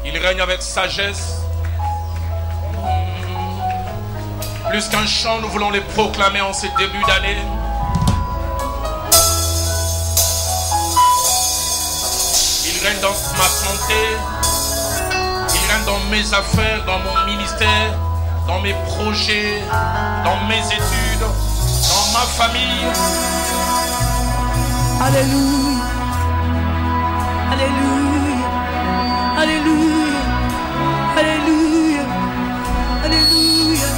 Il règne avec sagesse. Plus qu'un chant, nous voulons les proclamer en ces débuts d'année. Il règne dans ma santé. Il règne dans mes affaires, dans mon ministère, dans mes projets, dans mes études, dans ma famille. Alléluia. Alléluia. Alléluia. Alléluia. Alléluia.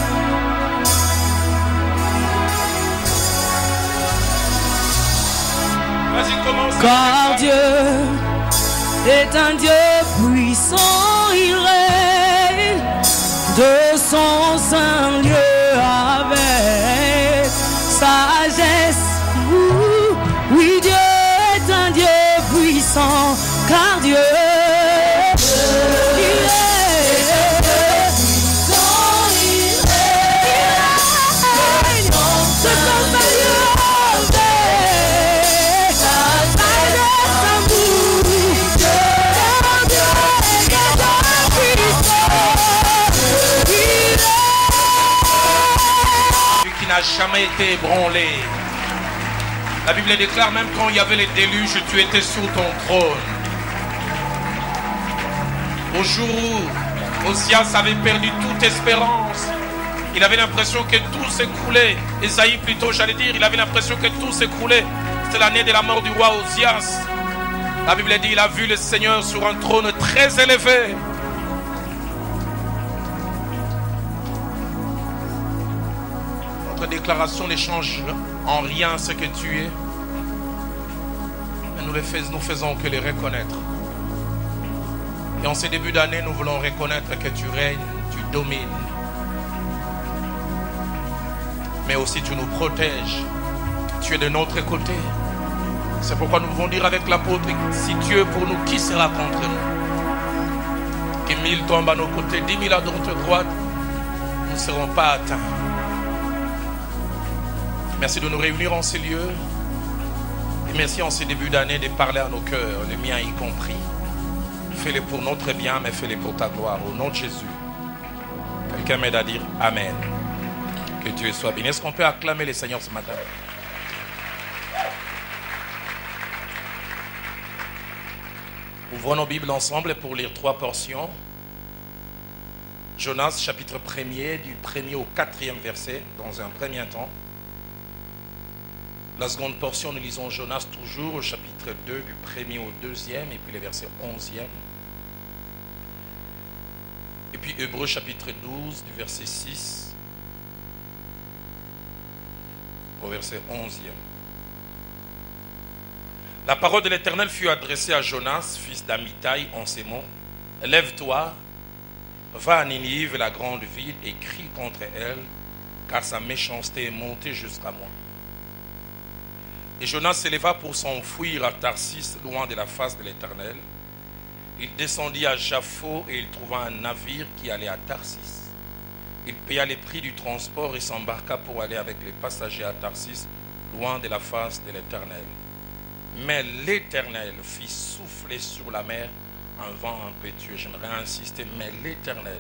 Vas-y, commence. Car Dieu est un Dieu puissant, il règne de son saint lieu avec sagesse. Oui, Dieu est un Dieu puissant, car Dieu n'a jamais été ébranlé. La Bible déclare même quand il y avait les déluges, tu étais sur ton trône. Au jour où Osias avait perdu toute espérance, il avait l'impression que tout s'écroulait. Ésaïe plutôt, j'allais dire, il avait l'impression que tout s'écroulait. C'était l'année de la mort du roi Osias. La Bible dit, il a vu le Seigneur sur un trône très élevé. Notre déclaration ne change en rien ce que tu es. Mais nous faisons que les reconnaître. Et en ces débuts d'année, nous voulons reconnaître que tu règnes, tu domines. Mais aussi tu nous protèges. Tu es de notre côté. C'est pourquoi nous pouvons dire avec l'apôtre, si Dieu est pour nous, qui sera contre nous? Que 1000 tombent à nos côtés, 10 000 à notre droite, nous ne serons pas atteints. Merci de nous réunir en ces lieux. Et merci en ces débuts d'année de parler à nos cœurs, les miens y compris. Fais-les pour notre bien, mais fais-les pour ta gloire. Au nom de Jésus. Quelqu'un m'aide à dire Amen. Que Dieu soit béni. Est-ce qu'on peut acclamer les Seigneurs ce matin? Ouvrons nos Bibles ensemble pour lire 3 portions. Jonas, chapitre 1er, du 1er au 4e verset, dans un premier temps. La seconde portion, nous lisons Jonas toujours au chapitre 2, du 1er au 2e, et puis les versets 11e. Et puis Hébreux, chapitre 12, du verset 6 au verset 11e. La parole de l'Éternel fut adressée à Jonas, fils d'Amittai, en ces mots. Lève-toi, va à Ninive, la grande ville, et crie contre elle, car sa méchanceté est montée jusqu'à moi. Et Jonas s'éleva pour s'enfuir à Tarsis, loin de la face de l'Éternel. Il descendit à Jaffo et il trouva un navire qui allait à Tarsis. Il paya les prix du transport et s'embarqua pour aller avec les passagers à Tarsis, loin de la face de l'Éternel. Mais l'Éternel fit souffler sur la mer un vent impétueux. J'aimerais insister, mais l'Éternel,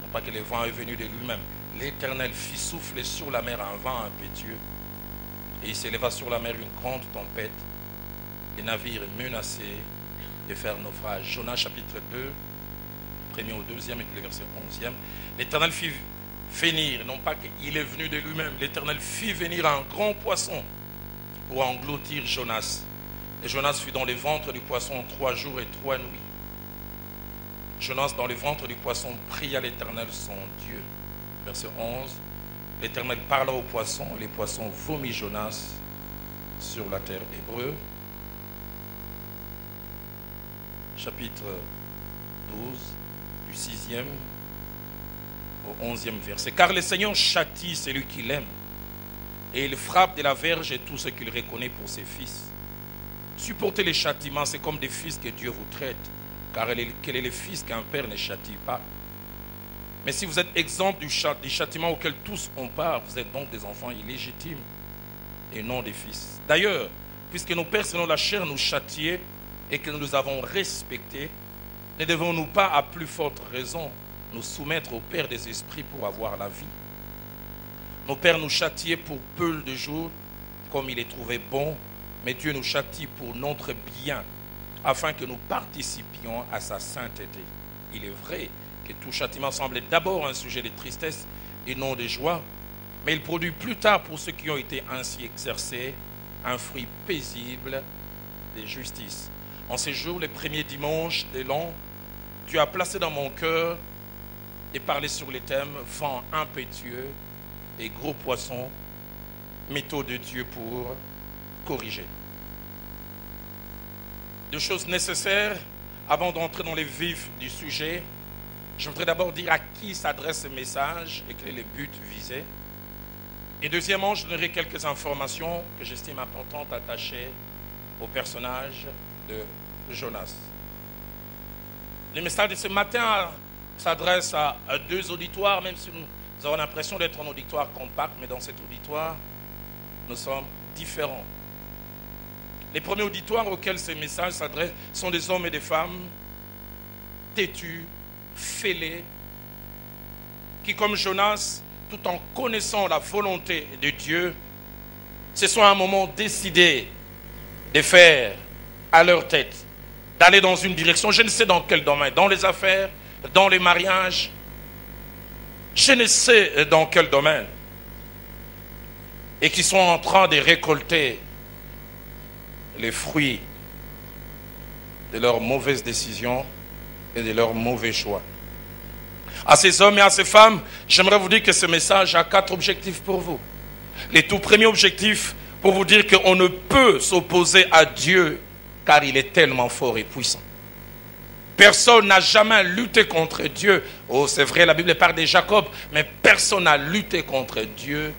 non pas que le vent est venu de lui-même, l'Éternel fit souffler sur la mer un vent impétueux. Et il s'éleva sur la mer une grande tempête. Les navires menacés de faire naufrage. Jonas chapitre 2, 1er au 2e et puis le verset 11e. L'Éternel fit venir, non pas qu'il est venu de lui-même, l'Éternel fit venir un grand poisson pour engloutir Jonas. Et Jonas fut dans le ventre du poisson 3 jours et 3 nuits. Jonas dans le ventre du poisson pria l'Éternel son Dieu. Verset 11. L'Éternel parla au poisson, et les poissons vomit Jonas sur la terre. Hébreux, chapitre 12, du 6e au 11e verset. Car le Seigneur châtie celui qu'il aime, et il frappe de la verge tout ce qu'il reconnaît pour ses fils. Supportez les châtiments, c'est comme des fils que Dieu vous traite, car quel est le fils qu'un père ne châtie pas? Mais si vous êtes exempt du châtiment auquel tous ont part, vous êtes donc des enfants illégitimes et non des fils. D'ailleurs, puisque nos pères selon la chair nous châtiaient et que nous les avons respectés, ne devons-nous pas à plus forte raison nous soumettre au Père des esprits pour avoir la vie? Nos pères nous châtiaient pour peu de jours, comme il les trouvait bon, mais Dieu nous châtie pour notre bien, afin que nous participions à sa sainteté. Il est vrai que tout châtiment semble d'abord un sujet de tristesse et non de joie, mais il produit plus tard pour ceux qui ont été ainsi exercés un fruit paisible de justice. En ces jours, les premiers dimanches de l'an, tu as placé dans mon cœur de parler sur les thèmes vent impétueux et gros poissons, méthode de Dieu pour corriger. Deux choses nécessaires avant d'entrer dans les vifs du sujet. Je voudrais d'abord dire à qui s'adresse ce message et quel est le but visé. Et deuxièmement, je donnerai quelques informations que j'estime importantes attachées au personnage de Jonas. Le message de ce matin s'adresse à deux auditoires, même si nous avons l'impression d'être un auditoire compact, mais dans cet auditoire, nous sommes différents. Les premiers auditoires auxquels ces messages s'adressent sont des hommes et des femmes têtus, fêlés, qui, comme Jonas, tout en connaissant la volonté de Dieu, se sont à un moment décidés de faire à leur tête, d'aller dans une direction, je ne sais dans quel domaine, dans les affaires, dans les mariages, je ne sais dans quel domaine, et qui sont en train de récolter les fruits de leurs mauvaises décisions et de leurs mauvais choix. À ces hommes et à ces femmes, j'aimerais vous dire que ce message a 4 objectifs pour vous. Les tout premiers objectifs, pour vous dire qu'on ne peut s'opposer à Dieu car il est tellement fort et puissant. Personne n'a jamais lutté contre Dieu. Oh, c'est vrai, la Bible parle de Jacob, mais personne n'a lutté contre Dieu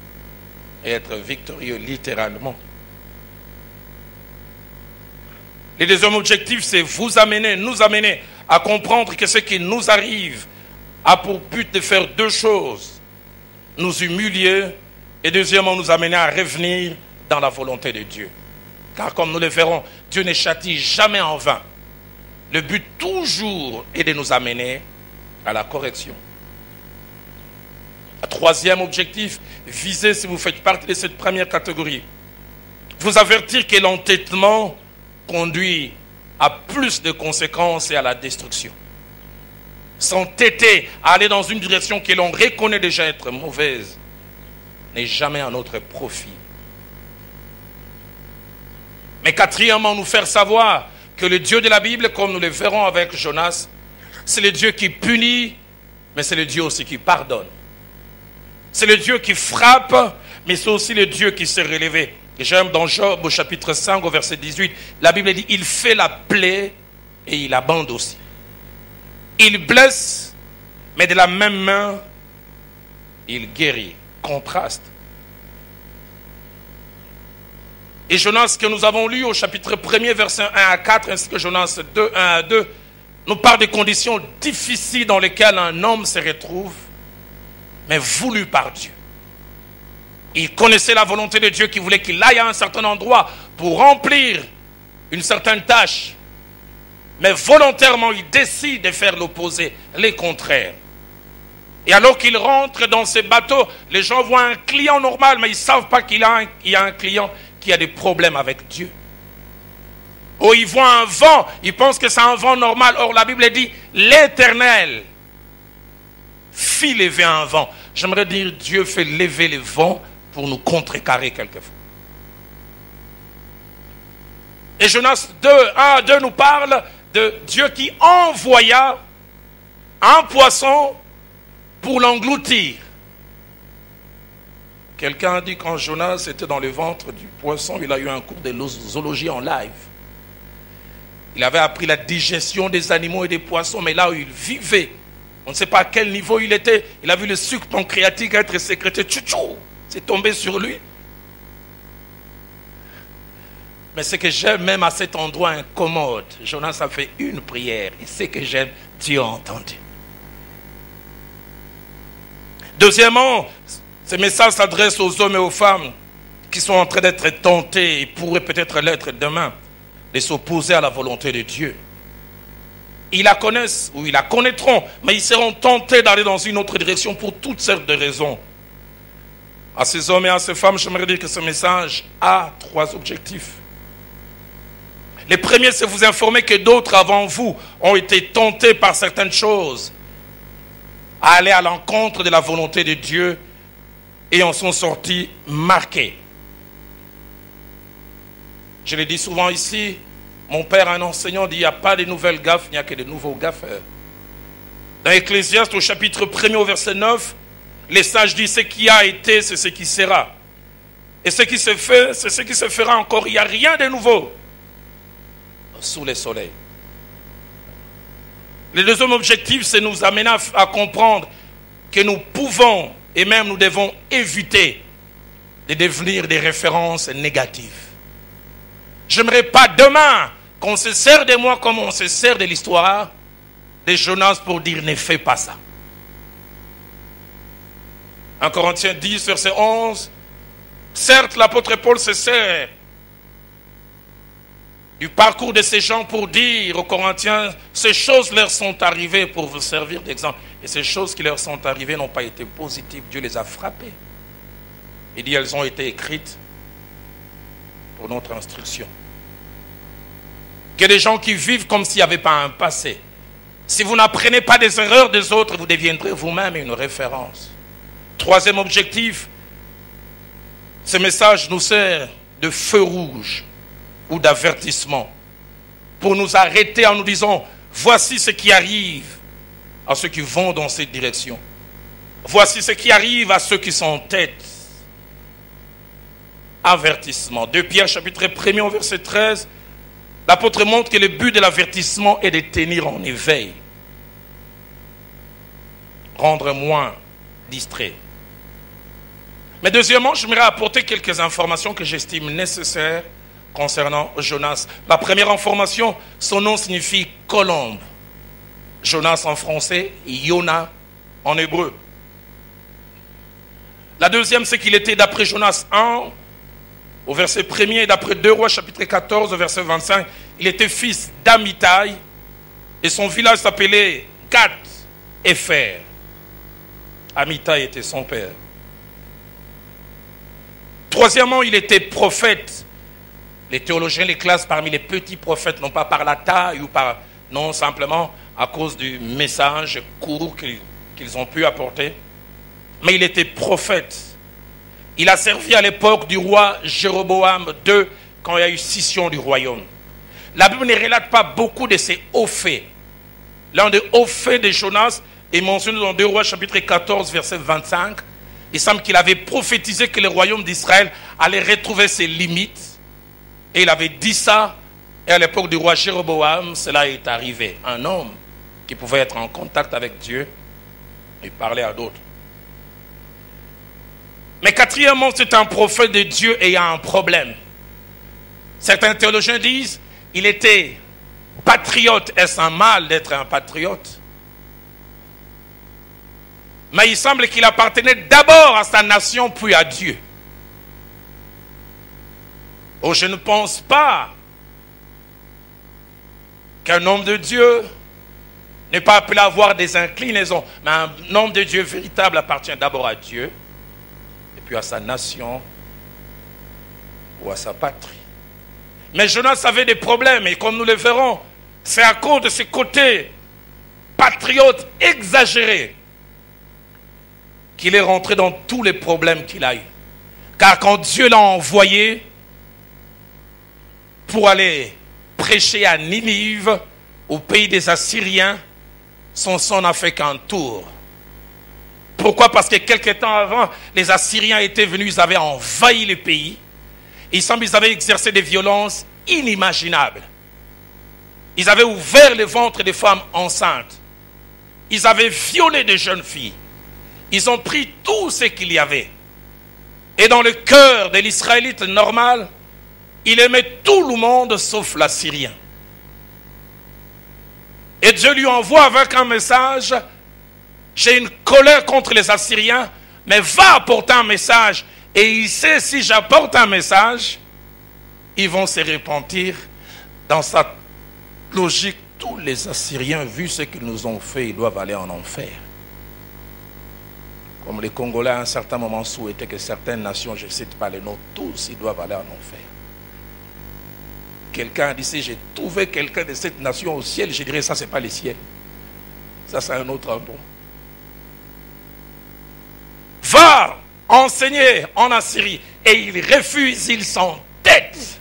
et être victorieux littéralement. Le deuxième objectif, c'est vous amener, nous amener à comprendre que ce qui nous arrive a pour but de faire 2 choses. Nous humilier et deuxièmement nous amener à revenir dans la volonté de Dieu. Car comme nous le verrons, Dieu ne châtie jamais en vain. Le but toujours est de nous amener à la correction. Le troisième objectif, viser si vous faites partie de cette première catégorie. Vous avertir que l'entêtement conduit à plus de conséquences et à la destruction. S'entêter à aller dans une direction que l'on reconnaît déjà être mauvaise n'est jamais à notre profit. Mais quatrièmement, nous faire savoir que le Dieu de la Bible, comme nous le verrons avec Jonas, c'est le Dieu qui punit, mais c'est le Dieu aussi qui pardonne. C'est le Dieu qui frappe, mais c'est aussi le Dieu qui s'est relevé. Et j'aime dans Job au chapitre 5 au verset 18, la Bible dit, il fait la plaie et il abande aussi. Il blesse, mais de la même main, il guérit. Contraste. Et Jonas que nous avons lu au chapitre 1er, verset 1 à 4, ainsi que Jonas 2, 1 à 2, nous parle des conditions difficiles dans lesquelles un homme se retrouve, mais voulu par Dieu. Il connaissait la volonté de Dieu qui voulait qu'il aille à un certain endroit pour remplir une certaine tâche. Mais volontairement, il décide de faire l'opposé, les contraires. Et alors qu'il rentre dans ces bateaux, les gens voient un client normal, mais ils ne savent pas qu'il y a un client qui a des problèmes avec Dieu. Ou ils voient un vent, ils pensent que c'est un vent normal. Or, la Bible dit, l'Éternel fit lever un vent. J'aimerais dire, Dieu fait lever les vents pour nous contrecarrer quelquefois. Et Jonas 2, 1 à 2 nous parle de Dieu qui envoya un poisson pour l'engloutir. Quelqu'un a dit quand Jonas était dans le ventre du poisson, il a eu un cours de zoologie en live. Il avait appris la digestion des animaux et des poissons, mais là où il vivait, on ne sait pas à quel niveau il était, il a vu le sucre pancréatique être sécrété, tchou-tchou, c'est tombé sur lui. Mais ce que j'aime même à cet endroit incommode, Jonas a fait une prière, et ce que j'aime, Dieu a entendu. Deuxièmement, ce message s'adresse aux hommes et aux femmes qui sont en train d'être tentés et pourraient peut-être l'être demain, de s'opposer à la volonté de Dieu. Ils la connaissent ou ils la connaîtront, mais ils seront tentés d'aller dans une autre direction pour toutes sortes de raisons. À ces hommes et à ces femmes, j'aimerais dire que ce message a 3 objectifs. Le premier, c'est vous informer que d'autres avant vous ont été tentés par certaines choses à aller à l'encontre de la volonté de Dieu et en sont sortis marqués. Je le dis souvent ici, mon père, un enseignant, dit il n'y a pas de nouvelles gaffes, il n'y a que de nouveaux gaffeurs. Dans Ecclésiaste, au chapitre 1er, au verset 9, les sages disent ce qui a été, c'est ce qui sera. Et ce qui se fait, c'est ce qui se fera encore. Il n'y a rien de nouveau sous le soleil. Le deuxième objectif, c'est nous amener à comprendre que nous pouvons et même nous devons éviter de devenir des références négatives. J'aimerais pas demain qu'on se sert de moi comme on se sert de l'histoire de Jonas pour dire ne fais pas ça. 1 Corinthiens 10, verset 11. Certes, l'apôtre Paul se sert du parcours de ces gens pour dire aux Corinthiens, ces choses leur sont arrivées pour vous servir d'exemple. Et ces choses qui leur sont arrivées n'ont pas été positives. Dieu les a frappées. Il dit, elles ont été écrites pour notre instruction. Que des gens qui vivent comme s'il n'y avait pas un passé. Si vous n'apprenez pas des erreurs des autres, vous deviendrez vous-même une référence. Troisième objectif, ce message nous sert de feu rouge ou d'avertissement pour nous arrêter en nous disant, voici ce qui arrive à ceux qui vont dans cette direction. Voici ce qui arrive à ceux qui sont en tête. Avertissement. 2 Pierre chapitre 1er au verset 13, l'apôtre montre que le but de l'avertissement est de tenir en éveil. Rendre moins distrait. Mais deuxièmement, j'aimerais apporter quelques informations que j'estime nécessaires concernant Jonas. La première information, son nom signifie colombe. Jonas en français, Yona en hébreu. La deuxième, c'est qu'il était d'après Jonas 1, au verset 1er, et d'après 2 Rois chapitre 14, au verset 25, il était fils d'Amitai, et son village s'appelait Gath-Hépher. Amitai était son père. Troisièmement, il était prophète. Les théologiens les classent parmi les petits prophètes, non pas par la taille ou par, non simplement à cause du message court qu'ils ont pu apporter. Mais il était prophète. Il a servi à l'époque du roi Jéroboam II quand il y a eu scission du royaume. La Bible ne relate pas beaucoup de ces hauts faits. L'un des hauts faits de Jonas est mentionné dans 2 Rois chapitre 14 verset 25. Il semble qu'il avait prophétisé que le royaume d'Israël allait retrouver ses limites. Et il avait dit ça, et à l'époque du roi Jéroboam, cela est arrivé. Un homme qui pouvait être en contact avec Dieu et parler à d'autres. Mais quatrièmement, c'est un prophète de Dieu ayant un problème. Certains théologiens disent, il était patriote. Est-ce un mal d'être un patriote? Mais il semble qu'il appartenait d'abord à sa nation, puis à Dieu. Oh, je ne pense pas qu'un homme de Dieu n'est pas appelé à avoir des inclinaisons. Mais un homme de Dieu véritable appartient d'abord à Dieu, et puis à sa nation, ou à sa patrie. Mais Jonas avait des problèmes, et comme nous le verrons, c'est à cause de ses côtés patriotes exagérés qu'il est rentré dans tous les problèmes qu'il a eu. Car quand Dieu l'a envoyé pour aller prêcher à Ninive, au pays des Assyriens, son sang n'a fait qu'un tour. Pourquoi? Parce que quelque temps avant, les Assyriens étaient venus, ils avaient envahi le pays. Il semble qu'ils avaient exercé des violences inimaginables. Ils avaient ouvert le ventre des femmes enceintes. Ils avaient violé des jeunes filles. Ils ont pris tout ce qu'il y avait. Et dans le cœur de l'Israélite normal, il aimait tout le monde sauf l'Assyrien. Et Dieu lui envoie avec un message, j'ai une colère contre les Assyriens, mais va apporter un message. Et il sait, si j'apporte un message, ils vont se repentir. Dans sa logique tous les Assyriens, vu ce qu'ils nous ont fait, ils doivent aller en enfer. Comme les Congolais à un certain moment souhaitaient que certaines nations, je ne cite pas les noms, tous ils doivent aller en enfer. Quelqu'un a dit, si j'ai trouvé quelqu'un de cette nation au ciel, je dirais, ça c'est pas le ciel. Ça c'est un autre endroit. Va enseigner en Assyrie et ils refusent, ils s'entêtent.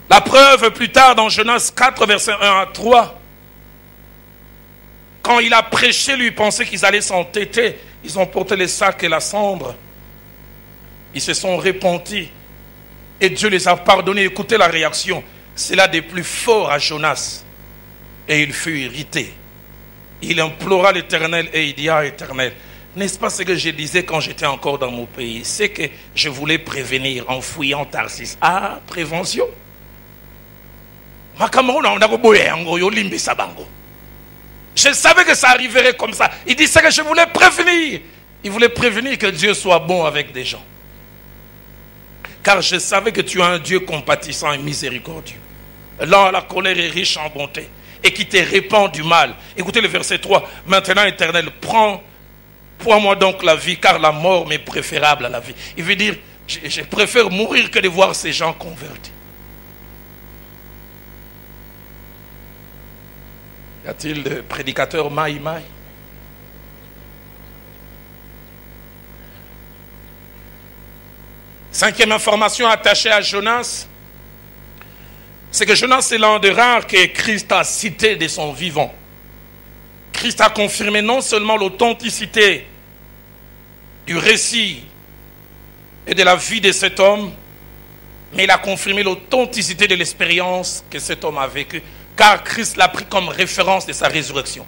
La preuve plus tard dans Jonas 4, versets 1 à 3. Quand il a prêché, lui pensait qu'ils allaient s'entêter. Ils ont porté les sacs et la cendre. Ils se sont repentis. Et Dieu les a pardonnés. Écoutez la réaction. C'est l'un des plus forts à Jonas. Et il fut irrité. Il implora l'Éternel et il dit à l'Éternel, n'est-ce pas ce que je disais quand j'étais encore dans mon pays? C'est que je voulais prévenir en fouillant Tarsis. Ah, prévention. Je savais que ça arriverait comme ça. Il dit, c'est que je voulais prévenir. Il voulait prévenir que Dieu soit bon avec des gens. Car je savais que tu es un Dieu compatissant et miséricordieux. Lent à la colère et riche en bonté. Et qui te répand du mal. Écoutez le verset 3. Maintenant, Éternel, prends-moi donc la vie, car la mort m'est préférable à la vie. Il veut dire, je préfère mourir que de voir ces gens convertis. Y a-t-il des prédicateurs maï-maï? Cinquième information attachée à Jonas, c'est que Jonas est l'un des rares que Christ a cité de son vivant. Christ a confirmé non seulement l'authenticité du récit et de la vie de cet homme, mais il a confirmé l'authenticité de l'expérience que cet homme a vécue. Car Christ l'a pris comme référence de sa résurrection.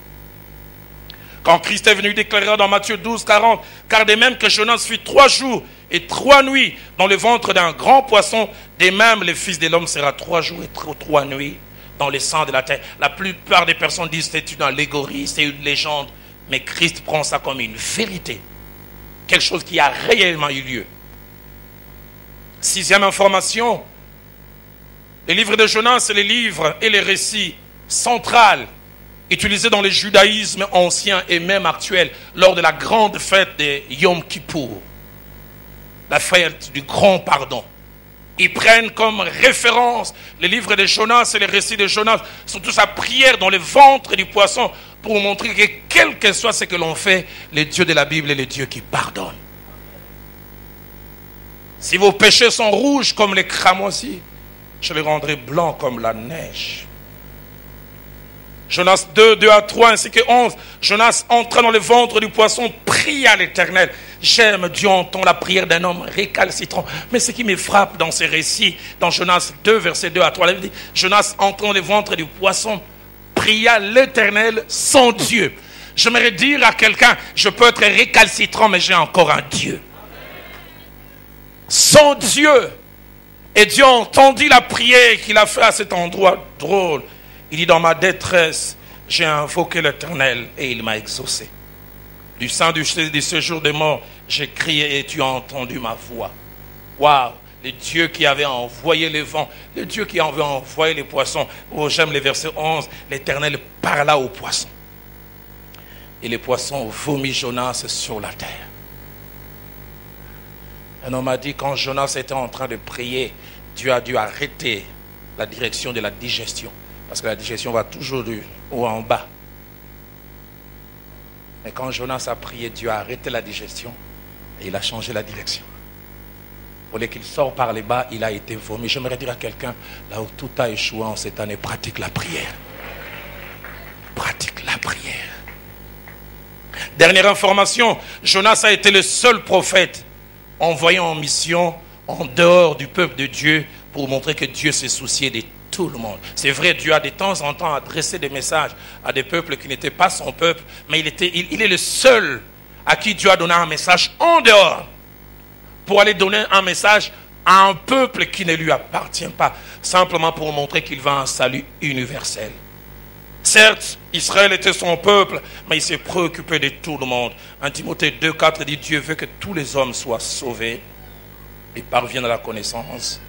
Quand Christ est venu déclarer dans Matthieu 12, 40, car de même que Jonas fut 3 jours et 3 nuits dans le ventre d'un grand poisson, de même le Fils de l'homme sera 3 jours et 3 nuits dans le sang de la terre. La plupart des personnes disent que c'est une allégorie, c'est une légende, mais Christ prend ça comme une vérité. Quelque chose qui a réellement eu lieu. Sixième information, les livres de Jonas, c'est les livres et les récits centraux utilisés dans le judaïsme ancien et même actuel lors de la grande fête de Yom Kippour, la fête du grand pardon. Ils prennent comme référence les livres de Jonas et les récits de Jonas, surtout sa prière dans le ventre du poisson pour montrer que quel que soit ce que l'on fait, le Dieu de la Bible est le Dieu qui pardonne. Si vos péchés sont rouges comme les cramoisis, je les rendrai blancs comme la neige. Jonas 2, 2 à 3 ainsi que 11. Jonas entra dans le ventre du poisson, pria l'Éternel. J'aime, Dieu entend la prière d'un homme récalcitrant. Mais ce qui me frappe dans ces récits, dans Jonas 2, verset 2 à 3, il dit, Jonas entra dans le ventre du poisson, pria l'Éternel, son Dieu. J'aimerais dire à quelqu'un, je peux être récalcitrant, mais j'ai encore un Dieu. Son Dieu. Et Dieu a entendu la prière qu'il a fait à cet endroit drôle. Il dit, dans ma détresse, j'ai invoqué l'Éternel et il m'a exaucé. Du sein du séjour des morts, j'ai crié et tu as entendu ma voix. Waouh! Le Dieu qui avait envoyé les vents, le Dieu qui avait envoyé les poissons. Oh, j'aime le verset 11. L'Éternel parla aux poissons. Et les poissons vomit Jonas sur la terre. Un homme a dit, quand Jonas était en train de prier, Dieu a dû arrêter la direction de la digestion. Parce que la digestion va toujours du haut en bas. Mais quand Jonas a prié, Dieu a arrêté la digestion et il a changé la direction. Pour qu'il sorte par les bas, il a été vomi. J'aimerais dire à quelqu'un, là où tout a échoué en cette année, pratique la prière. Pratique la prière. Dernière information, Jonas a été le seul prophète envoyé en mission en dehors du peuple de Dieu pour montrer que Dieu s'est soucié de tout le monde. C'est vrai, Dieu a de temps en temps adressé des messages à des peuples qui n'étaient pas son peuple, mais il est le seul à qui Dieu a donné un message en dehors pour aller donner un message à un peuple qui ne lui appartient pas, simplement pour montrer qu'il va à un salut universel. Certes, Israël était son peuple, mais il s'est préoccupé de tout le monde. 1 Timothée 2,4 dit, Dieu veut que tous les hommes soient sauvés et parviennent à la connaissance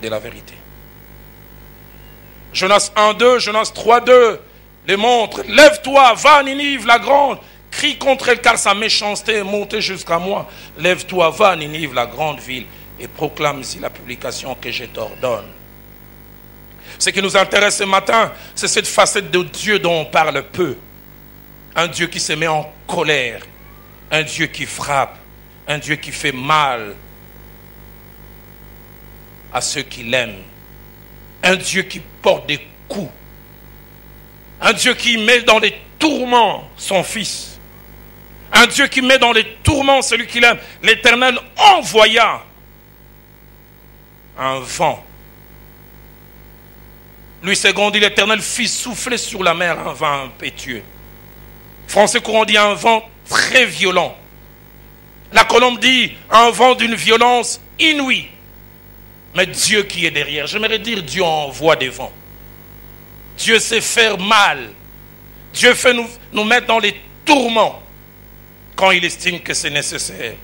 de la vérité. Jonas 1:2, Jonas 3:2 les montre. Lève-toi, va à Ninive la grande, crie contre elle car sa méchanceté est montée jusqu'à moi. Lève-toi, va à Ninive la grande ville et proclame-y la publication que je t'ordonne. Ce qui nous intéresse ce matin, c'est cette facette de Dieu dont on parle peu. Un Dieu qui se met en colère, un Dieu qui frappe, un Dieu qui fait mal à ceux qui l'aiment, un Dieu qui porte des coups, un Dieu qui met dans les tourments son fils, un Dieu qui met dans les tourments celui qu'il aime. L'Éternel envoya un vent. Louis II dit l'Éternel fit souffler sur la mer un vent impétueux. Français courant dit un vent très violent. La Colombe dit un vent d'une violence inouïe. Mais Dieu qui est derrière, j'aimerais dire Dieu envoie des vents. Dieu sait faire mal. Dieu fait nous mettre dans les tourments quand il estime que c'est nécessaire.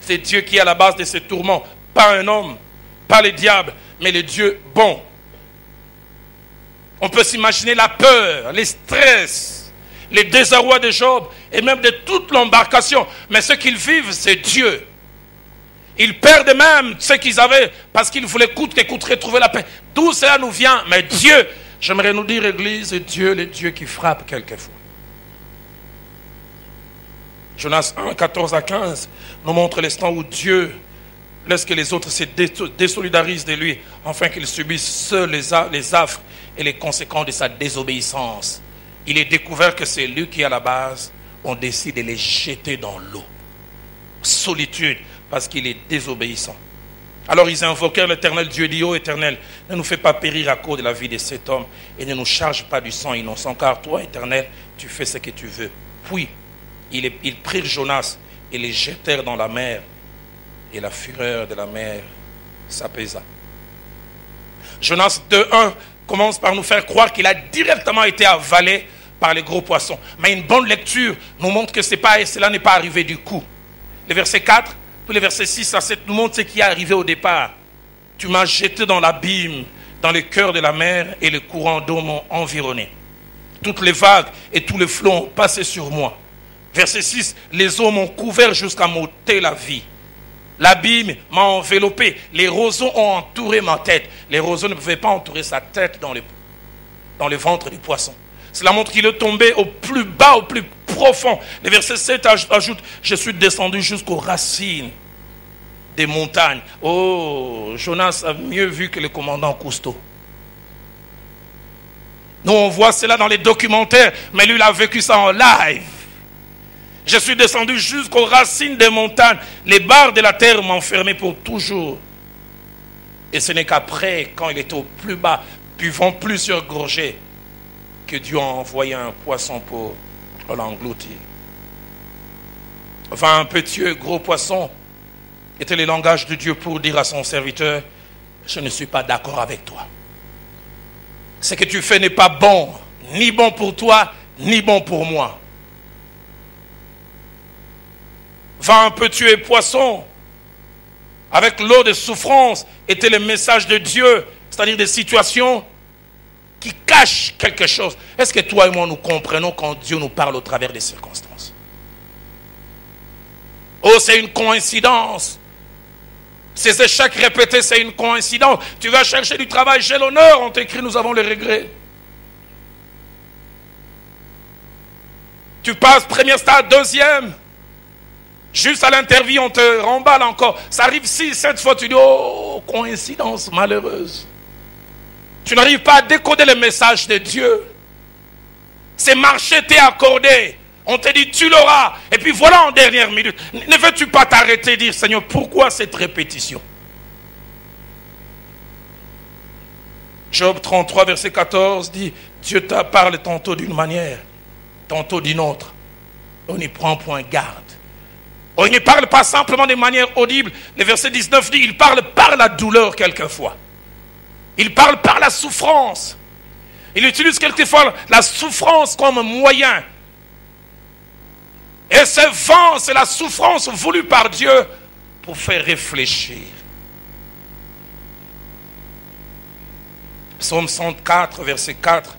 C'est Dieu qui est à la base de ces tourments. Pas un homme, pas le diable, mais le Dieu bon. On peut s'imaginer la peur, les stress, les désarrois de Job et même de toute l'embarcation. Mais ce qu'ils vivent, c'est Dieu. Ils perdent même ce qu'ils avaient parce qu'ils voulaient coûte que coûte retrouver la paix. D'où cela nous vient? Mais Dieu, j'aimerais nous dire, Église, Dieu, le Dieu qui frappe quelquefois. Jonas 1, 14 à 15 nous montre l'instant où Dieu laisse que les autres se désolidarisent de lui afin qu'ils subissent seuls les affres et les conséquences de sa désobéissance. Il est découvert que c'est lui qui, à la base, on décide de les jeter dans l'eau. Solitude, parce qu'il est désobéissant. Alors ils invoquèrent l'Éternel. Dieu dit, ô Éternel, ne nous fais pas périr à cause de la vie de cet homme et ne nous charge pas du sang innocent, car toi, Éternel, tu fais ce que tu veux. Puis, ils prirent Jonas et les jetèrent dans la mer, et la fureur de la mer s'apaisa. Jonas 2:1 commence par nous faire croire qu'il a directement été avalé par les gros poissons. Mais une bonne lecture nous montre que cela n'est pas arrivé du coup. Le verset 4, puis le verset 6 à 7 nous montre ce qui est arrivé au départ. Tu m'as jeté dans l'abîme, dans le cœur de la mer, et les courants d'eau m'ont environné. Toutes les vagues et tous les flots ont passé sur moi. Verset 6, les eaux m'ont couvert jusqu'à m'ôter la vie. L'abîme m'a enveloppé. Les roseaux ont entouré ma tête. Les roseaux ne pouvaient pas entourer sa tête dans le ventre du poisson. Cela montre qu'il est tombé au plus bas, au plus profond. Le verset 7 ajoute, je suis descendu jusqu'aux racines des montagnes. Oh, Jonas a mieux vu que le commandant Cousteau. Nous, on voit cela dans les documentaires, mais lui, il a vécu ça en live. Je suis descendu jusqu'aux racines des montagnes. Les barres de la terre m'enfermaient pour toujours. Et ce n'est qu'après, quand il était au plus bas, buvant plusieurs gorgées, que Dieu a envoyé un poisson pour l'engloutir. Enfin, un petit gros poisson était le langage de Dieu pour dire à son serviteur, je ne suis pas d'accord avec toi. Ce que tu fais n'est pas bon, ni bon pour toi, ni bon pour moi. Va un peu tuer poisson. Avec l'eau de souffrance était le message de Dieu, c'est-à-dire des situations qui cachent quelque chose. Est-ce que toi et moi nous comprenons quand Dieu nous parle au travers des circonstances? Oh, c'est une coïncidence. Ces échecs répétés, c'est une coïncidence. Tu vas chercher du travail, j'ai l'honneur, on t'écrit, nous avons le regret. Tu passes premier stade, deuxième. Juste à l'interview, on te remballe encore. Ça arrive 6, 7 fois, tu dis, oh, coïncidence malheureuse. Tu n'arrives pas à décoder le message de Dieu. C'est marché t'est accordé. On te dit, tu l'auras. Et puis voilà en dernière minute. Ne veux-tu pas t'arrêter et dire, Seigneur, pourquoi cette répétition? Job 33, verset 14 dit, Dieu te parle tantôt d'une manière, tantôt d'une autre. On n'y prend point garde. On ne parle pas simplement de manière audible. Le verset 19 dit, il parle par la douleur quelquefois. Il parle par la souffrance. Il utilise quelquefois la souffrance comme moyen. Et ce vent, c'est la souffrance voulue par Dieu pour faire réfléchir. Psaume 104, verset 4,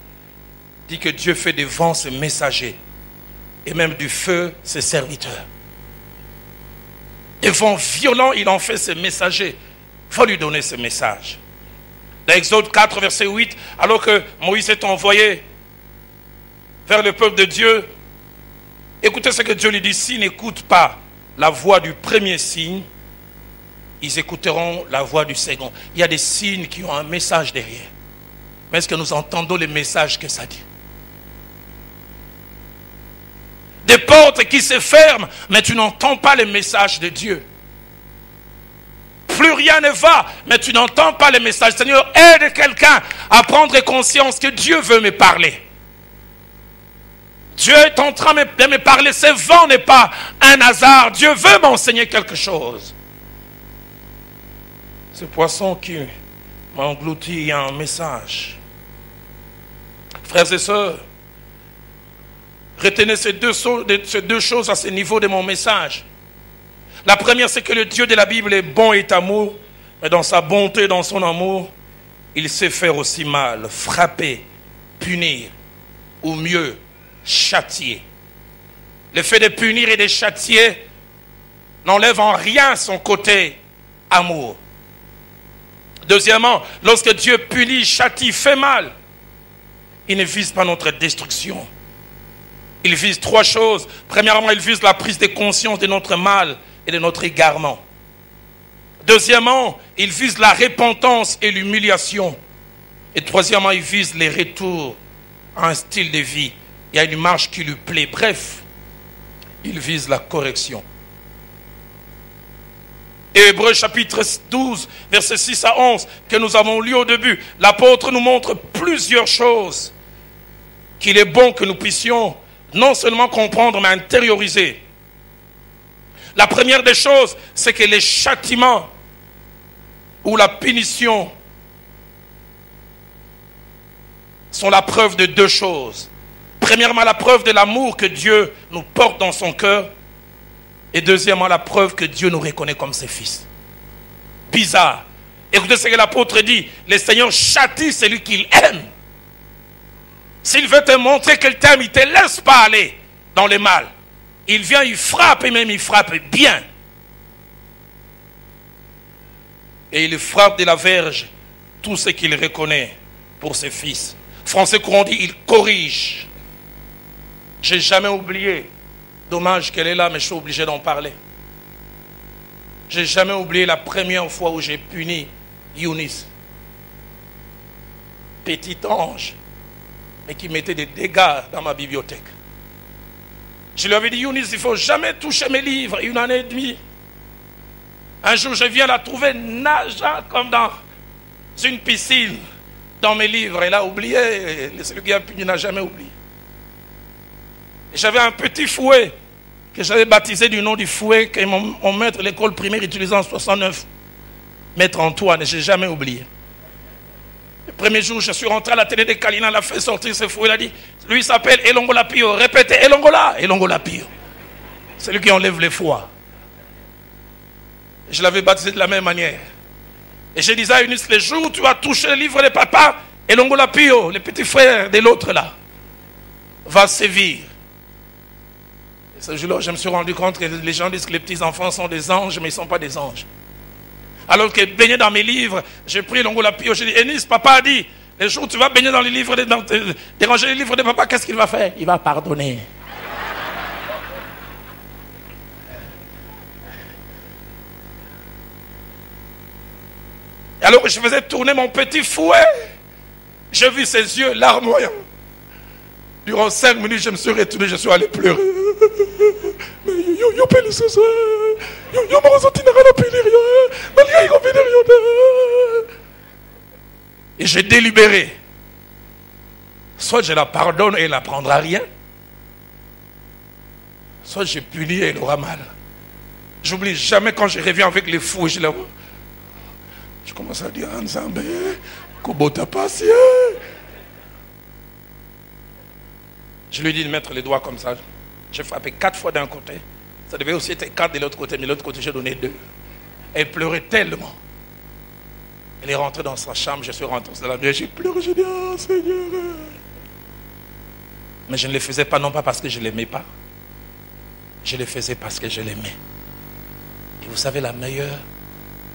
dit que Dieu fait des vents ses messagers et même du feu ses serviteurs. Des vents violents, il en fait ses messagers. Il faut lui donner ses messages. Dans Exode 4, verset 8, alors que Moïse est envoyé vers le peuple de Dieu, écoutez ce que Dieu lui dit: s'ils n'écoutent pas la voix du premier signe, ils écouteront la voix du second. Il y a des signes qui ont un message derrière. Mais est-ce que nous entendons les messages que ça dit? Des portes qui se ferment, mais tu n'entends pas les messages de Dieu. Plus rien ne va, mais tu n'entends pas les messages. Seigneur, aide quelqu'un à prendre conscience que Dieu veut me parler. Dieu est en train de me parler. Ce vent n'est pas un hasard. Dieu veut m'enseigner quelque chose. Ce poisson qui m'a englouti a un message. Frères et sœurs, retenez ces deux choses à ce niveau de mon message. La première, c'est que le Dieu de la Bible est bon et amour, mais dans sa bonté, dans son amour, il sait faire aussi mal, frapper, punir, ou mieux, châtier. Le fait de punir et de châtier n'enlève en rien son côté amour. Deuxièmement, lorsque Dieu punit, châtie, fait mal, il ne vise pas notre destruction. Il vise trois choses. Premièrement, il vise la prise de conscience de notre mal et de notre égarement. Deuxièmement, il vise la repentance et l'humiliation. Et troisièmement, il vise les retours à un style de vie. Il y a une marche qui lui plaît. Bref, il vise la correction. Et Hébreux chapitre 12, versets 6 à 11, que nous avons lu au début, l'apôtre nous montre plusieurs choses qu'il est bon que nous puissions non seulement comprendre, mais intérioriser. La première des choses, c'est que les châtiments ou la punition sont la preuve de deux choses. Premièrement, la preuve de l'amour que Dieu nous porte dans son cœur. Et deuxièmement, la preuve que Dieu nous reconnaît comme ses fils. Bizarre. Écoutez ce que l'apôtre dit. Le Seigneur châtie celui qu'il aime. S'il veut te montrer qu'il t'aime, il ne te laisse pas aller dans le mal. Il vient, il frappe, et même il frappe bien. Et il frappe de la verge tout ce qu'il reconnaît pour ses fils. Français courant dit, il corrige. Je n'ai jamais oublié. Dommage qu'elle est là, mais je suis obligé d'en parler. Je n'ai jamais oublié la première fois où j'ai puni Younis. Petit ange, mais qui mettait des dégâts dans ma bibliothèque. Je lui avais dit, Younis, il ne faut jamais toucher mes livres. 1 année et demie. Un jour, je viens la trouver nageant comme dans une piscine dans mes livres. Elle a oublié. Celui qui a puni n'a jamais oublié. Et j'avais un petit fouet que j'avais baptisé du nom du fouet que mon maître de l'école primaire utilisait en 69. Maître Antoine, je n'ai jamais oublié. Le premier jour, je suis rentré à la télé de Kalina, elle a fait sortir ce fouet, il a dit, lui il s'appelle Elongola Pio. Répétez, Elongola Pio. C'est lui qui enlève les foies. Je l'avais baptisé de la même manière. Et je disais à Eunice, le jour où tu vas toucher le livre de papa, Elongola Pio, le petit frère de l'autre là, va sévir. Et ce jour-là, je me suis rendu compte que les gens disent que les petits enfants sont des anges, mais ils ne sont pas des anges. Alors que baigner dans mes livres, j'ai pris l'ongola Pio, j'ai dit, Eunice, papa a dit, le jour où tu vas baigner dans les livres, déranger les livres de papa, qu'est-ce qu'il va faire? Il va pardonner. Et alors que je faisais tourner mon petit fouet, j'ai vu ses yeux larmoyants. Durant 5 minutes, je me suis retourné, je suis allé pleurer. Mais yo pèle ça, yo me ressentinera la pénéria, malgré il revient rien. Et j'ai délibéré. Soit je la pardonne et elle n'apprendra rien, soit je punis et elle aura mal. J'oublie jamais quand je reviens avec les fous, je commence à dire Anzambe, Kobota Passie. Je lui ai dit de mettre les doigts comme ça. J'ai frappé 4 fois d'un côté. Ça devait aussi être 4 de l'autre côté, mais de l'autre côté, j'ai donné 2. Elle pleurait tellement. Elle est rentrée dans sa chambre, je suis rentré dans la maison, j'ai pleuré, j'ai dit, oh Seigneur. Mais je ne le faisais pas, non pas parce que je ne l'aimais pas. Je le faisais parce que je l'aimais. Et vous savez, la meilleure,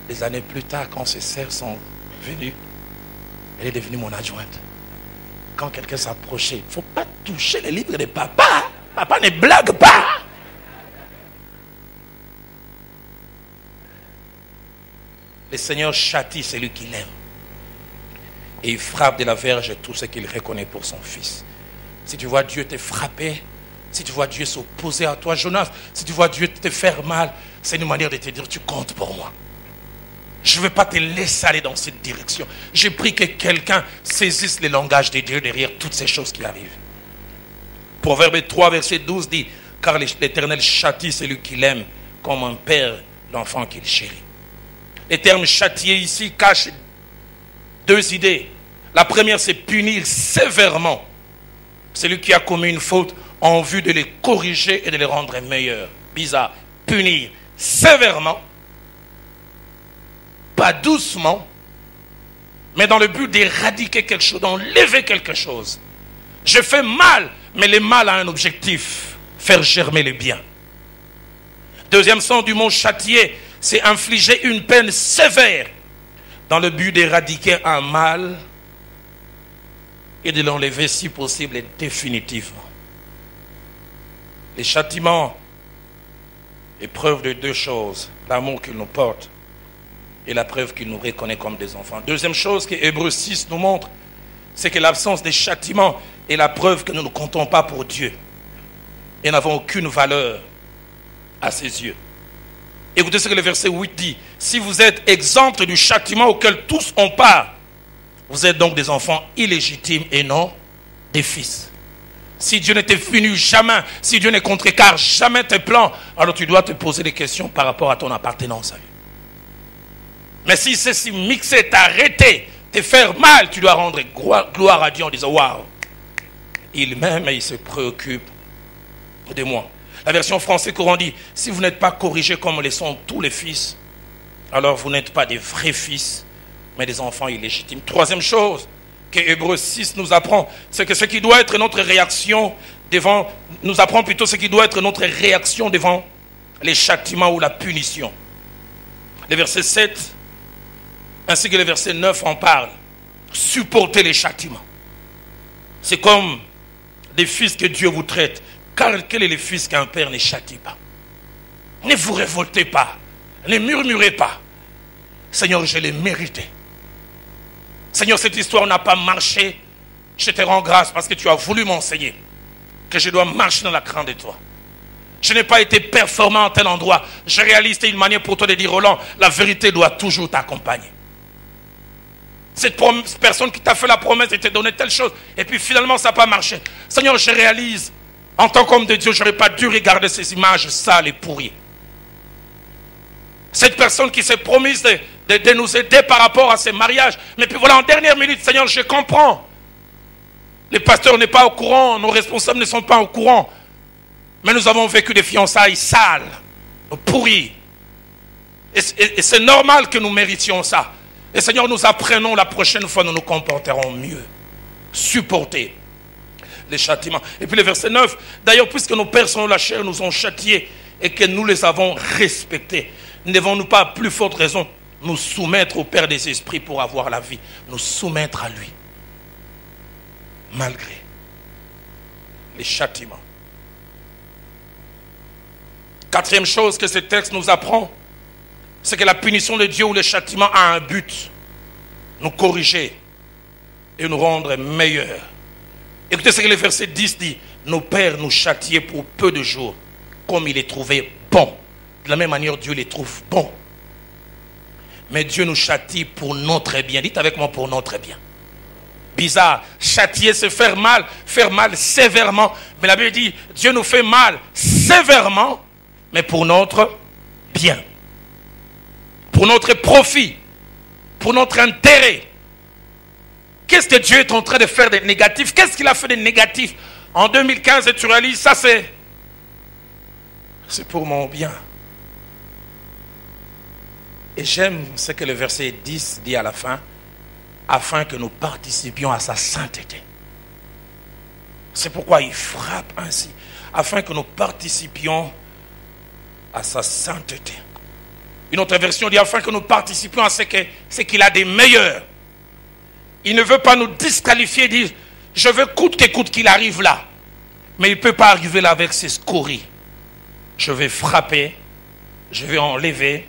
des années plus tard, quand ses sœurs sont venues, elle est devenue mon adjointe. Quand quelqu'un s'approchait, il ne faut pas toucher les livres de papa. Papa ne blague pas. Le Seigneur châtie celui qu'il aime. Et il frappe de la verge tout ce qu'il reconnaît pour son fils. Si tu vois Dieu te frapper, si tu vois Dieu s'opposer à toi, Jonas, si tu vois Dieu te faire mal, c'est une manière de te dire, tu comptes pour moi. Je ne veux pas te laisser aller dans cette direction. J'ai pris que quelqu'un saisisse le langage de Dieu derrière toutes ces choses qui arrivent. Proverbe 3, verset 12 dit, car l'Éternel châtie celui qu'il aime, comme un père l'enfant qu'il chérit. Le terme châtier ici cache deux idées. La première, c'est punir sévèrement celui qui a commis une faute en vue de les corriger et de les rendre meilleurs. Bizarre. Punir sévèrement, pas doucement, mais dans le but d'éradiquer quelque chose, d'enlever quelque chose. Je fais mal, mais le mal a un objectif, faire germer le bien. Deuxième sens du mot châtier, c'est infliger une peine sévère dans le but d'éradiquer un mal et de l'enlever si possible et définitivement. Les châtiments est preuve de deux choses, l'amour qu'il nous porte et la preuve qu'il nous reconnaît comme des enfants. Deuxième chose que Hébreux 6 nous montre, c'est que l'absence des châtiments est la preuve que nous ne comptons pas pour Dieu et n'avons aucune valeur à ses yeux. Écoutez ce que le verset 8 dit. Si vous êtes exempts du châtiment auquel tous ont part, vous êtes donc des enfants illégitimes et non des fils. Si Dieu ne t'est venu jamais, si Dieu ne contrecarre jamais tes plans, alors tu dois te poser des questions par rapport à ton appartenance à lui. Mais si c'est si mixé, t'arrêter, te faire mal, tu dois rendre gloire à Dieu en disant waouh, il m'aime et il se préoccupe de moi. La version française courant dit, si vous n'êtes pas corrigés comme le sont tous les fils, alors vous n'êtes pas des vrais fils, mais des enfants illégitimes. Troisième chose que Hébreux 6 nous apprend, c'est que ce qui doit être notre réaction devant, nous apprend plutôt ce qui doit être notre réaction devant les châtiments ou la punition. Le verset 7 ainsi que le verset 9 en parle. Supporter les châtiments. C'est comme des fils que Dieu vous traite. Car quel est le fils qu'un père ne châtie pas? Ne vous révoltez pas. Ne murmurez pas. Seigneur, je l'ai mérité. Seigneur, cette histoire n'a pas marché. Je te rends grâce parce que tu as voulu m'enseigner que je dois marcher dans la crainte de toi. Je n'ai pas été performant à tel endroit. Je réalise une manière pour toi de dire, Roland, la vérité doit toujours t'accompagner. Cette personne qui t'a fait la promesse de te donner telle chose, et puis finalement ça n'a pas marché. Seigneur, je réalise, en tant qu'homme de Dieu, je n'aurais pas dû regarder ces images sales et pourries. Cette personne qui s'est promise de nous aider par rapport à ces mariages, mais puis voilà, en dernière minute, Seigneur, je comprends. Les pasteurs n'est pas au courant, nos responsables ne sont pas au courant. Mais nous avons vécu des fiançailles sales, pourries. Et c'est normal que nous méritions ça. Et Seigneur, nous apprenons la prochaine fois, nous nous comporterons mieux. Supporter les châtiments. Et puis le verset 9, d'ailleurs, puisque nos pères selon la chair nous ont châtiés et que nous les avons respectés, ne devons-nous pas à plus forte raison nous soumettre au Père des esprits pour avoir la vie, nous soumettre à lui, malgré les châtiments. Quatrième chose que ce texte nous apprend, c'est que la punition de Dieu ou le châtiment a un but, nous corriger et nous rendre meilleurs. Écoutez ce que le verset 10 dit, nos pères nous châtiaient pour peu de jours, comme il les trouvait bons. De la même manière, Dieu les trouve bons. Mais Dieu nous châtie pour notre bien. Dites avec moi, pour notre bien. Bizarre, châtier, c'est faire mal sévèrement. Mais la Bible dit, Dieu nous fait mal sévèrement, mais pour notre bien. Pour notre profit. Pour notre intérêt. Qu'est-ce que Dieu est en train de faire de négatif? Qu'est-ce qu'il a fait de négatif? En 2015, et tu réalises, ça c'est pour mon bien. Et j'aime ce que le verset 10 dit à la fin, afin que nous participions à sa sainteté. C'est pourquoi il frappe ainsi, afin que nous participions à sa sainteté. Une autre version dit afin que nous participions à ce qu'il a des meilleurs. Il ne veut pas nous disqualifier, dire je veux coûte que coûte qu'il arrive là. Mais il ne peut pas arriver là avec ses scories. Je vais frapper, je vais enlever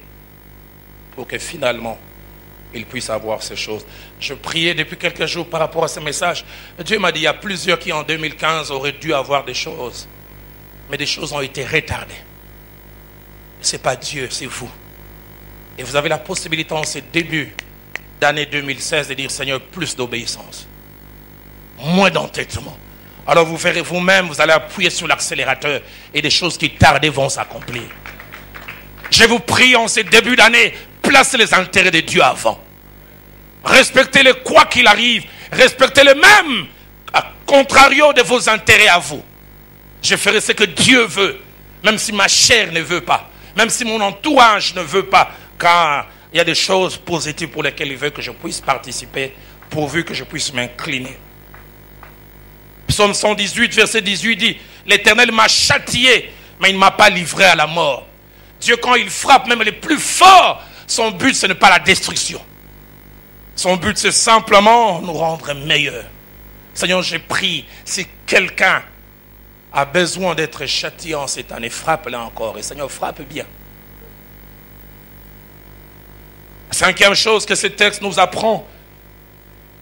pour que finalement il puisse avoir ces choses. Je priais depuis quelques jours par rapport à ce message. Dieu m'a dit il y a plusieurs qui en 2015 auraient dû avoir des choses. Mais des choses ont été retardées. Ce n'est pas Dieu, c'est vous. Et vous avez la possibilité en ce début d'année 2016 de dire Seigneur, plus d'obéissance, moins d'entêtement. Alors vous verrez vous-même, vous allez appuyer sur l'accélérateur et des choses qui tardaient vont s'accomplir. Je vous prie en ce début d'année, placez les intérêts de Dieu avant. Respectez-les quoi qu'il arrive. Respectez-les même à contrario de vos intérêts à vous. Je ferai ce que Dieu veut, même si ma chair ne veut pas, même si mon entourage ne veut pas, car il y a des choses positives pour lesquelles il veut que je puisse participer, pourvu que je puisse m'incliner. Psaume 118, verset 18 dit, l'Éternel m'a châtié, mais il ne m'a pas livré à la mort. Dieu, quand il frappe même les plus forts, son but, ce n'est pas la destruction. Son but, c'est simplement nous rendre meilleurs. Seigneur, j'ai prié, si quelqu'un a besoin d'être châtié en cette année, frappe-le encore. Et Seigneur, frappe bien. Cinquième chose que ce texte nous apprend,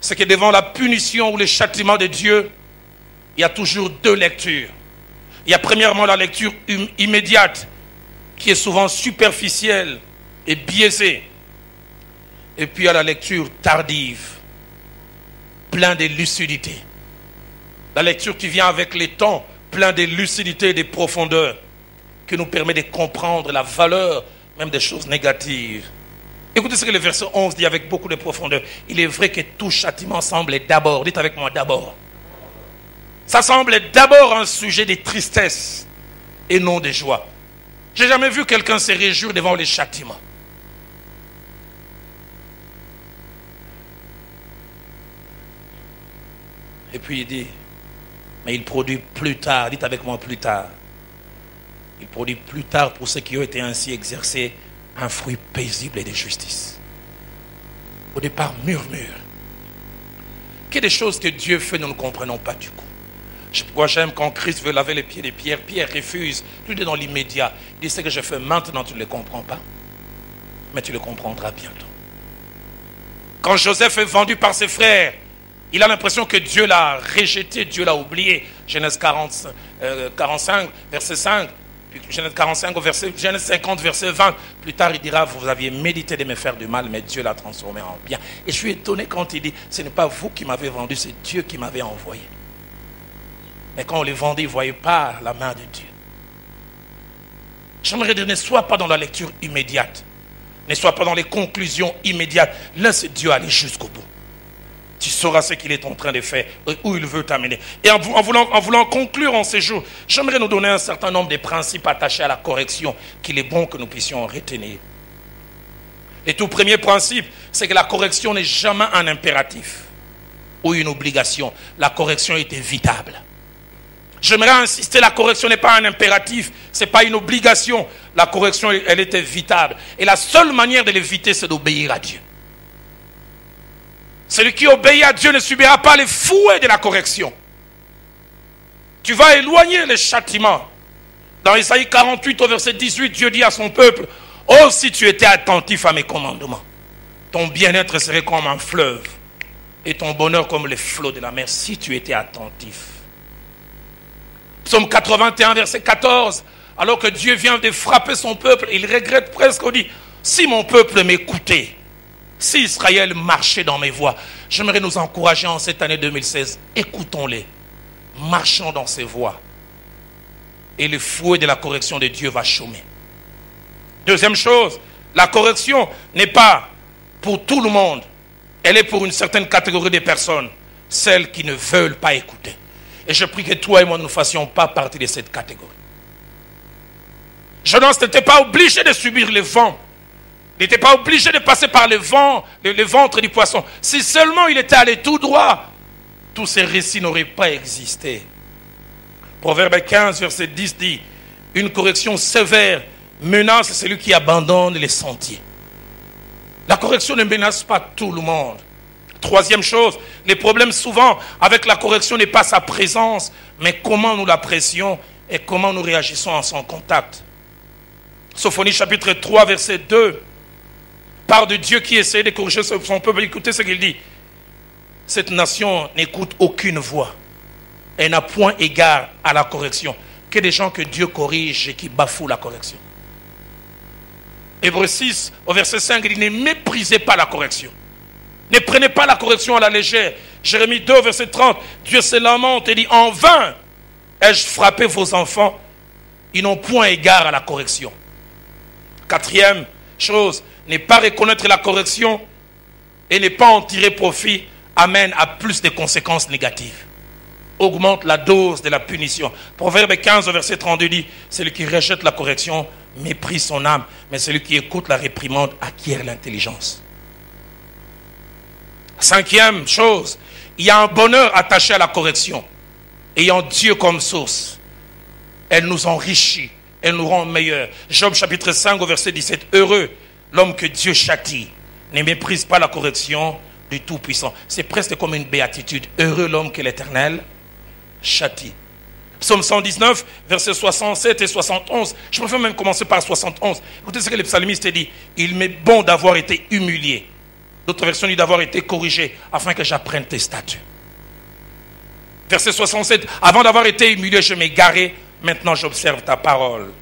c'est que devant la punition ou le châtiment de Dieu, il y a toujours deux lectures. Il y a premièrement la lecture immédiate, qui est souvent superficielle et biaisée. Et puis il y a la lecture tardive, pleine de lucidité. La lecture qui vient avec les temps, plein de lucidité et de profondeur, qui nous permet de comprendre la valeur même des choses négatives. Écoutez ce que le verset 11 dit avec beaucoup de profondeur. Il est vrai que tout châtiment semble d'abord, dites avec moi d'abord. Ça semble d'abord un sujet de tristesse et non de joie. J'ai jamais vu quelqu'un se réjouir devant les châtiments. Et puis il dit, mais il produit plus tard, dites avec moi plus tard. Il produit plus tard pour ceux qui ont été ainsi exercés un fruit paisible et de justice. Au départ, murmure. Qu'il y a des choses que Dieu fait, nous ne comprenons pas du coup. C'est pourquoi j'aime quand Christ veut laver les pieds de Pierre. Pierre refuse, tout est dans l'immédiat. Il dit, ce que je fais maintenant, tu ne le comprends pas. Mais tu le comprendras bientôt. Quand Joseph est vendu par ses frères, il a l'impression que Dieu l'a rejeté, Dieu l'a oublié. Genèse 45, verset 5. Puis Genèse 45 au verset, Genèse 50, verset 20. Plus tard, il dira, vous aviez médité de me faire du mal, mais Dieu l'a transformé en bien. Et je suis étonné quand il dit, ce n'est pas vous qui m'avez vendu, c'est Dieu qui m'avait envoyé. Mais quand on les vendait, il ne voyait pas la main de Dieu. J'aimerais dire, ne sois pas dans la lecture immédiate. Ne sois pas dans les conclusions immédiates. Laisse Dieu aller jusqu'au bout. Tu sauras ce qu'il est en train de faire, où il veut t'amener. Et en voulant conclure en ces jours, j'aimerais nous donner un certain nombre de principes attachés à la correction qu'il est bon que nous puissions retenir. Le tout premier principe, c'est que la correction n'est jamais un impératif ou une obligation. La correction est évitable. J'aimerais insister, la correction n'est pas un impératif, ce n'est pas une obligation. La correction, elle est évitable. Et la seule manière de l'éviter, c'est d'obéir à Dieu. Celui qui obéit à Dieu ne subira pas les fouets de la correction. Tu vas éloigner les châtiments. Dans Isaïe 48 au verset 18, Dieu dit à son peuple, « Oh, si tu étais attentif à mes commandements, ton bien-être serait comme un fleuve et ton bonheur comme les flots de la mer, si tu étais attentif. » Psaume 81 verset 14, alors que Dieu vient de frapper son peuple, il regrette presque, on dit, « Si mon peuple m'écoutait, si Israël marchait dans mes voies, j'aimerais nous encourager en cette année 2016. Écoutons-les, marchons dans ses voies. Et le fouet de la correction de Dieu va chômer. Deuxième chose, la correction n'est pas pour tout le monde. Elle est pour une certaine catégorie de personnes, celles qui ne veulent pas écouter. Et je prie que toi et moi ne fassions pas partie de cette catégorie. Jonas n'était pas obligé de subir le vent. Il n'était pas obligé de passer par le ventre du poisson. Si seulement il était allé tout droit, tous ces récits n'auraient pas existé. Proverbe 15, verset 10 dit, une correction sévère menace celui qui abandonne les sentiers. La correction ne menace pas tout le monde. Troisième chose, les problèmes souvent avec la correction n'est pas sa présence, mais comment nous l'apprécions et comment nous réagissons en son contact. Sophonie chapitre 3, verset 2, parle de Dieu qui essaie de corriger son peuple. Écoutez ce qu'il dit. Cette nation n'écoute aucune voix. Elle n'a point égard à la correction. Que des gens que Dieu corrige et qui bafouent la correction. Hébreux 6, au verset 5, il dit, ne méprisez pas la correction. Ne prenez pas la correction à la légère. Jérémie 2, verset 30, Dieu se lamente et dit, en vain ai-je frappé vos enfants. Ils n'ont point égard à la correction. Quatrième chose, ne pas reconnaître la correction et ne pas en tirer profit amène à plus de conséquences négatives. Augmente la dose de la punition. Proverbe 15, verset 32 dit, celui qui rejette la correction méprise son âme, mais celui qui écoute la réprimande acquiert l'intelligence. Cinquième chose, il y a un bonheur attaché à la correction. Ayant Dieu comme source, elle nous enrichit, elle nous rend meilleurs. Job chapitre 5 au verset 17, heureux l'homme que Dieu châtie, ne méprise pas la correction du Tout-Puissant. C'est presque comme une béatitude. Heureux l'homme que l'Éternel châtie. Psaume 119, versets 67 et 71. Je préfère même commencer par 71. Écoutez ce que le psalmiste dit. Il m'est bon d'avoir été humilié. D'autres versions disent d'avoir été corrigé afin que j'apprenne tes statuts. Verset 67. Avant d'avoir été humilié, je m'égarais. Maintenant, j'observe ta parole.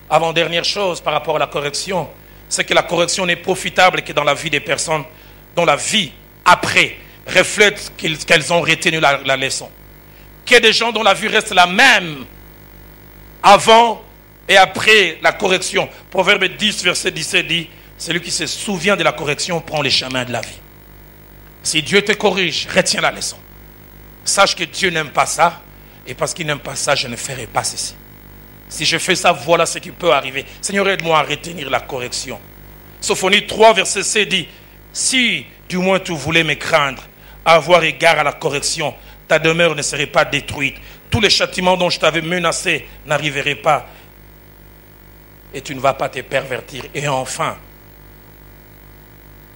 Avant-dernière chose par rapport à la correction, c'est que la correction n'est profitable que dans la vie des personnes dont la vie après reflète qu'elles ont retenu la leçon. Qu'il y ait des gens dont la vie reste la même avant et après la correction. Proverbe 10, verset 17 dit, celui qui se souvient de la correction prend les chemins de la vie. Si Dieu te corrige, retiens la leçon. Sache que Dieu n'aime pas ça, et parce qu'il n'aime pas ça, je ne ferai pas ceci. Si je fais ça, voilà ce qui peut arriver. Seigneur, aide-moi à retenir la correction. Sophonie 3, verset 7 dit, si du moins tu voulais me craindre, avoir égard à la correction, ta demeure ne serait pas détruite. Tous les châtiments dont je t'avais menacé n'arriveraient pas. Et tu ne vas pas te pervertir. Et enfin,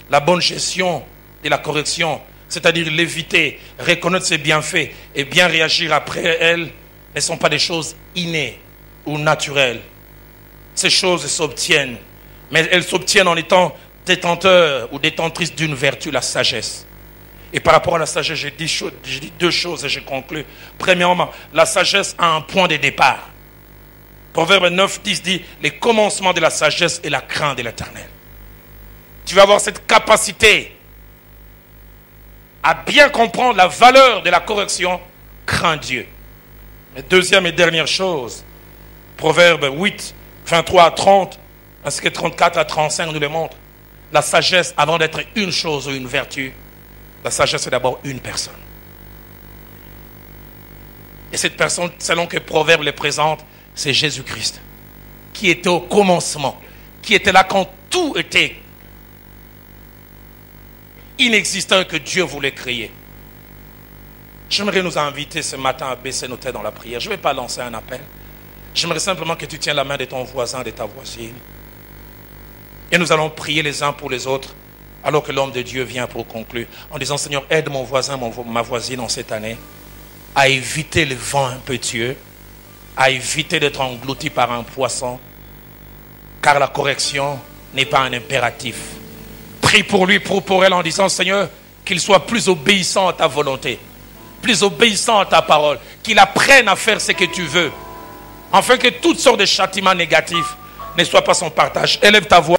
la bonne gestion de la correction, c'est-à-dire l'éviter, reconnaître ses bienfaits et bien réagir après elle, ne sont pas des choses innées ou naturelles. Ces choses s'obtiennent, mais elles s'obtiennent en étant détenteurs ou détentrices d'une vertu, la sagesse. Et par rapport à la sagesse, je dis deux choses et je conclue. Premièrement, la sagesse a un point de départ. Proverbe 9, 10 dit, les commencements de la sagesse et la crainte de l'Éternel. Tu vas avoir cette capacité à bien comprendre la valeur de la correction, crains Dieu. Et deuxième et dernière chose, Proverbe 8, 23 à 30, ainsi que 34 à 35 nous le montre. La sagesse, avant d'être une chose ou une vertu, la sagesse est d'abord une personne. Et cette personne, selon que Proverbe le présente, c'est Jésus-Christ, qui était au commencement, qui était là quand tout était inexistant que Dieu voulait créer. J'aimerais nous inviter ce matin à baisser nos têtes dans la prière. Je ne vais pas lancer un appel. J'aimerais simplement que tu tiennes la main de ton voisin, de ta voisine. Et nous allons prier les uns pour les autres, alors que l'homme de Dieu vient pour conclure, en disant, Seigneur, aide mon voisin, ma voisine en cette année, à éviter le vent impétueux, à éviter d'être englouti par un poisson, car la correction n'est pas un impératif. Prie pour lui, pour elle, en disant, Seigneur, qu'il soit plus obéissant à ta volonté, plus obéissant à ta parole, qu'il apprenne à faire ce que tu veux, afin que toutes sortes de châtiments négatifs ne soient pas son partage. Élève ta voix.